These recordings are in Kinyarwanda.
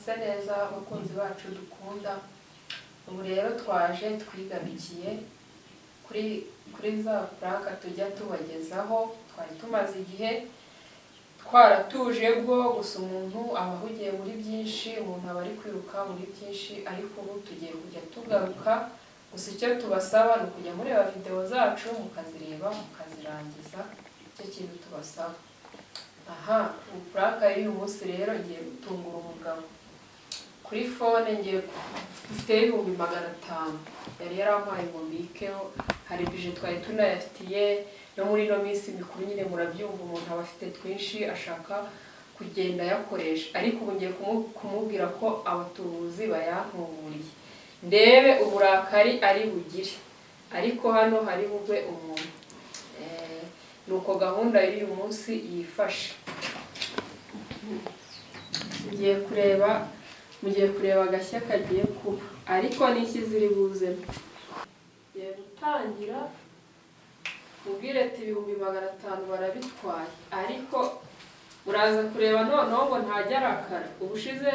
Mwaramutse neza abakunzi bacu dukunda. Ubu rero twaje twigarukiye kuri za pranka tujya tubagezaho. Twari tumaze igihe twaratuje bwo gusa umuntu aba ahugiye muri byinshi, umuntu aba ari kwiruka muri byinshi, ariko ubu tugiye kujya tugaruka. Gusa icyo tubasaba ni ukujya mureba video zacu mukazireba mukazirangiza, icyo kintu tubasaba. Aha, pranka y'uyu munsi rero ngiye gutungura umugabo. Kuri phone ngiye mfite 500. Yari yarampaye ngo mbikeho, hari bije twari tunayafitiye no muri no minsi mikuru nyine murabyumva, umuntu aba afite twinshi ashaka kugenda yakoresha, ariko ubu ngiye kumubwira ko abatubuzi bayantuburiye, ndebe uburakari ari bugire, ariko hano hari bugwe umuntu. Nuko gahunda y'uyu munsi yifashe. Mugiye kureba agashya kagiye kuba, ariko n'iki ziri buzemo. Ngiye gutangira kubwira ati 500 barabitwaye, ariko uraza kureba noneho ngo ntajya arakara. Ubushize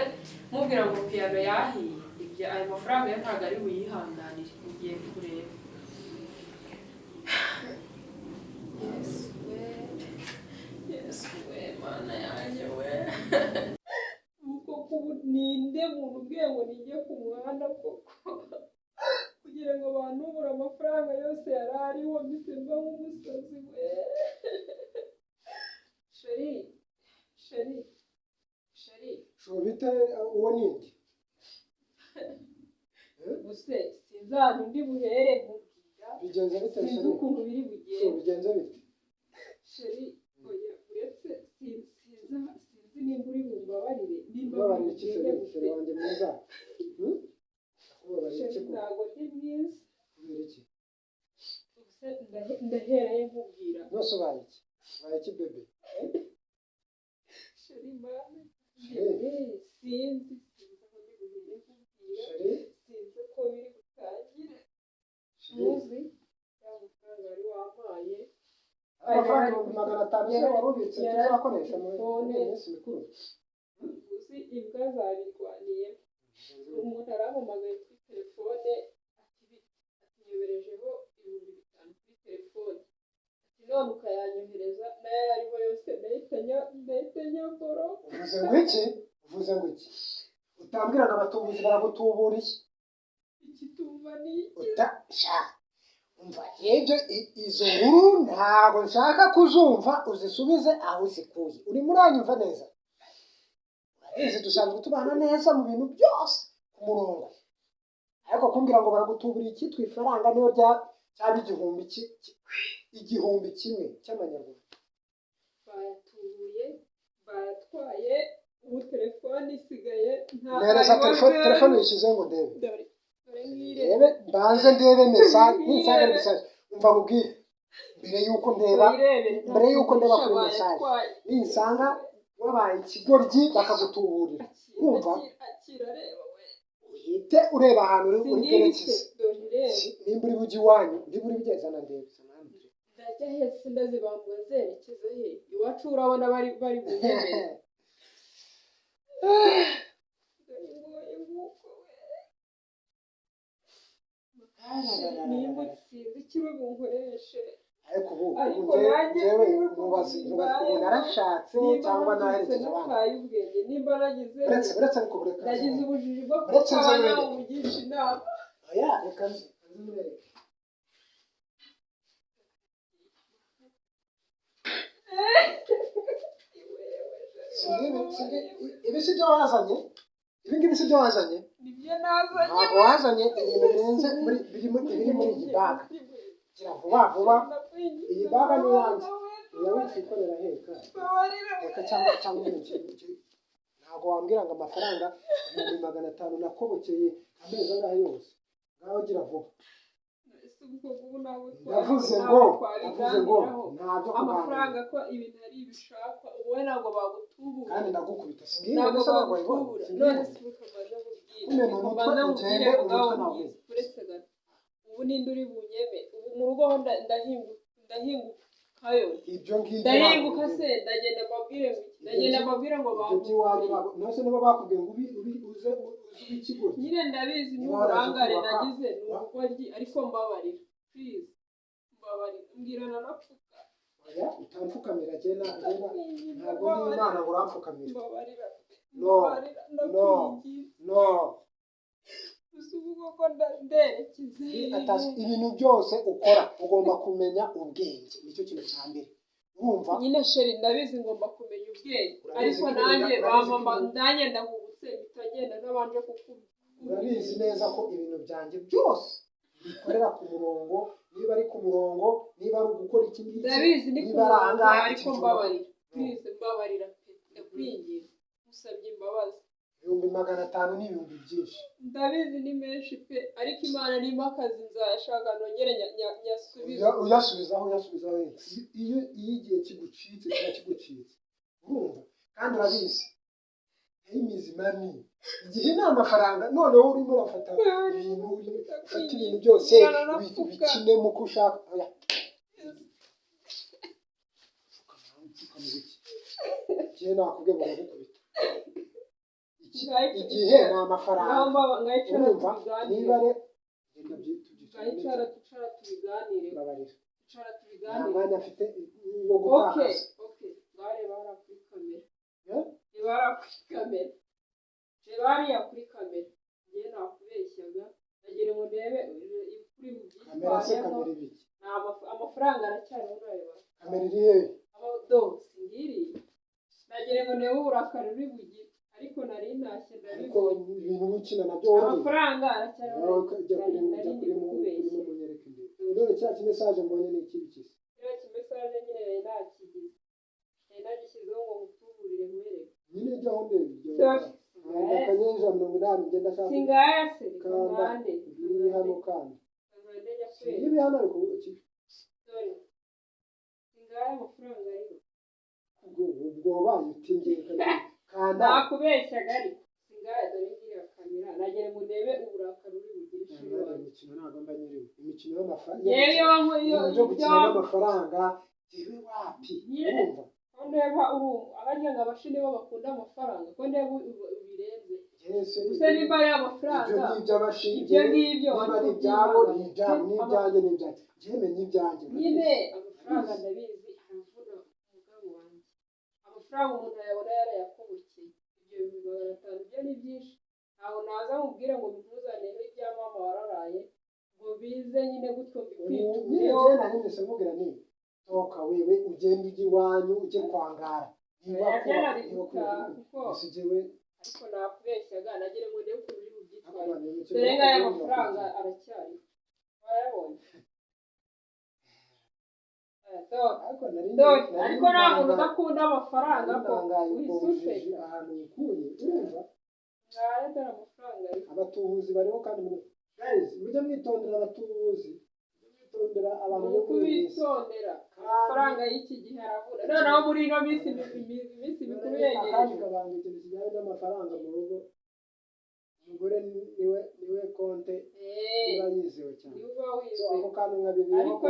mubwira ngo piano yahiye, ibyo ayo mafaranga yo ntabwo ari buyihanganire. Mugiye kureba. Yes we mana yanjye we. Uko ninde muntu ubwiye ngo nijye ku muhanda koko kugira ngo banubure amafaranga yose yari ariho bisemba nk'umusazi we. Sheri shobita uwo nindi buse sinzana undi buhere mubwira bigenze bite Sheri? Sinzi ukuntu biri bugende. bigenze bite Sheri oya uretse sinzi nimba uri bumbabarire, nimba babarira iki Sheri wanjye mwiza. Sheri ntabwo ndi mwiza. Kubera iki? Ubuse ndahereye nkubwira. Nose ubaye iki bebe? Sheri mama Sheri sinzi aho ndi buhere nkubwira. Sheri Sinzi ko biri butangire. Muzi amafaranga wari wampaye amafaranga 500 se warubitse tuzakoresha mu minsi mikuru. uzi imbwa zabirwaniye. Umuntu arampamagaye kuri telefone atinyoberejeho 5,000 kuri telefone, ati none ukayanyohereza nayo ariho yose ndahita nyamboro. uvuze ngo iki utambwira ngo abatubuzi baragutuburiye Ikitumva ni iki? utasha umva ibyo izo nkuru ntabwo nshaka kuzumva, uzisubize aho zikuye. uri muranyumva neza? urabizi dusanzwe tubana neza mu bintu byose ku murongo, ariko kumbwira ngo baragutuburiye iki twifaranga niyo cyari igihumbi kimwe cy'amanyarwanda. Bayatubuye bayatwaye, ubu telefone isigaye nta nereza telefone yishyize ngo ndebe ngire mbanze ndebe message n'isanga message. umva mubwire mbere yuko ndeba kuri message ninsanga wabaye ikigoryi bakagutuburira, kumva uhite ureba ahantu uri kerekeza. nimba uri bugi wanyu nimba uri bigezana ndebe sanambire ndajya hese ndazibambwa zerekeza he iwacu urabona bari bunyemere. nimba sinzi ikiba bunkoreshe, ariko ubu njyewe mubazi ubu narashatse cyangwa naherekeje abana. ubwenge nimba nagize ariko bureka nagize ubujiji bwo kubana umugisha inama. oya reka nzimureke ibi si byo wazanye, ibi ngibi si byo wazanye. nibyo nazanye. ntabwo wazanye ibintu birenze biri muri iyi baga. gira vuba iyi baga ni yanjye, niyawe twikorera heka cyangwa ibintu. ntabwo wambwira ngo amafaranga 500 nakobokeye amezi angahe yose. ngaho gira vuba. Navuze ngo ntabyo amafaranga ko ibintu ari ibishaka wowe ntabwo bagutubura kandi ndagukubita ntabwo bagutubura. none si ukamaze kubwira uretse gato ubu ninde uri bunyeme? ubu mu rugo ho ndahinguka hayo ibyo ngibyo ndahinguka se ndagenda mbabwire ngo nose nibo bakubwiye ngo uze ikigo nyine ndabizi n'uburangare nagize n'ubugoryi ariko mbabarira please mbabarira mbwirana napfuka oya utamfukamira jena ntabwo ndi Imana ngo uramfukamira mbabarira no usubuko ko nderekeze ibintu byose ukora ugomba kumenya ubwenge nicyo kintu cya mbere urumva nyine sheri ndabizi ngomba kumenya ubwenge ariko nanjye bamama nanjye ndahubutse bitagenda n'abanje kukubwira urabizi neza ko ibintu byanjye byose bikorera ku murongo niba ari ku murongo niba ari ugukora iki ngiki ndabizi ni ku murongo ariko mbabarira please mbabarira ndakwinginze musabye imbabazi 500 ni ibihumbi byinshi ndabizi ni menshi pe ariko Imana nimba akazi nzayashaka nongere nyasubiza uyasubizaho iyo igihe kigucitse kiba kigucitse urumva kandi urabizi imizima ni igihe nta mafaranga noneho urimo urafata ibintu byose bikine mu kushaka igihe nakubwiye ngo ndagukubita igihe nta mafaranga urumva niba rero tubiganire nta mwanya afite wo gutakaza bariya kuri kamera njye nakubeshyaga nagira ngo ndebe kuri mu kamera se kamera ibiki amafaranga aracyariho urareba kamera iri hehe ngiri nagira ngo ndebe uburakari uri bugire ariko nari ntashye ariko ibintu bikina nabyo wowe amafaranga aracyariho kuri munyereke none cya kimesaje mbonye ni iki bikise kiriya kimesaje nyine nari nakigize nari nagishyizeho ngo mutuburire mwereke nyine jyaho ndebye akanyenyeri 80 ngenda shaka singaya se kandi iri hano kandi ibi hano ariko sorry singaya amafaranga ariko ubwo bayutingiye kandi nakubeshyaga ariko singaya dore ngira kamera nagira ngo ndebe uburakari uri bugire ishuri imikino ntabwo mba nyiriwe imikino y'amafaranga yo gukina n'amafaranga yewe wapi urumva ko ndeba abajya ngo abashini bo bakunda amafaranga ko ndeba ubirenze gusa nimba ari amafaranga ibyo ngibyo niba ari ibyabo n'ibyanjye njyewe n'ibyanjye nyine amafaranga ndabizi aravuna umugabo wanjye amafaranga umuntu ayabona yarayakubukiye ibyo 500 byo ni byinshi ntaho naza mubwire ngo ntuzanire ibya mama wararaye ngo bize nyine gutyo mbikwiye nari nise mubwira ni toka wewe ugenda ujya iwanyu ujye kwangara niba kuko isigewe ariko nakubeshyaga nagira ngo ndebe ukuntu uri bubyitware dore ngaya amafaranga aracyari wayabonye ariko nta muntu udakunda amafaranga ko wisufeka ahantu ukuye urumva ngayo dore amafaranga ariko abatubuzi bariho kandi guys mujye mwitondera abatubuzi mwitondera abantu yo kubitondera amafaranga y'iki gihe aravuna noneho muri ino minsi mikuru yegereje kandi kabanga ikintu kijyanye n'amafaranga mu rugo umugore niwe konte niba yizewe cyane niba wizewe ako kantu nka bibiri ariko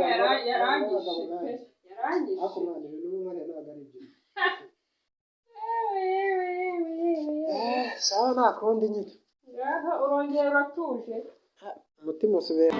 yarangije ako mwana ibintu n'umwana ntabwo ari byo sawa nta kundi nyine urongera uratuje umutima usubira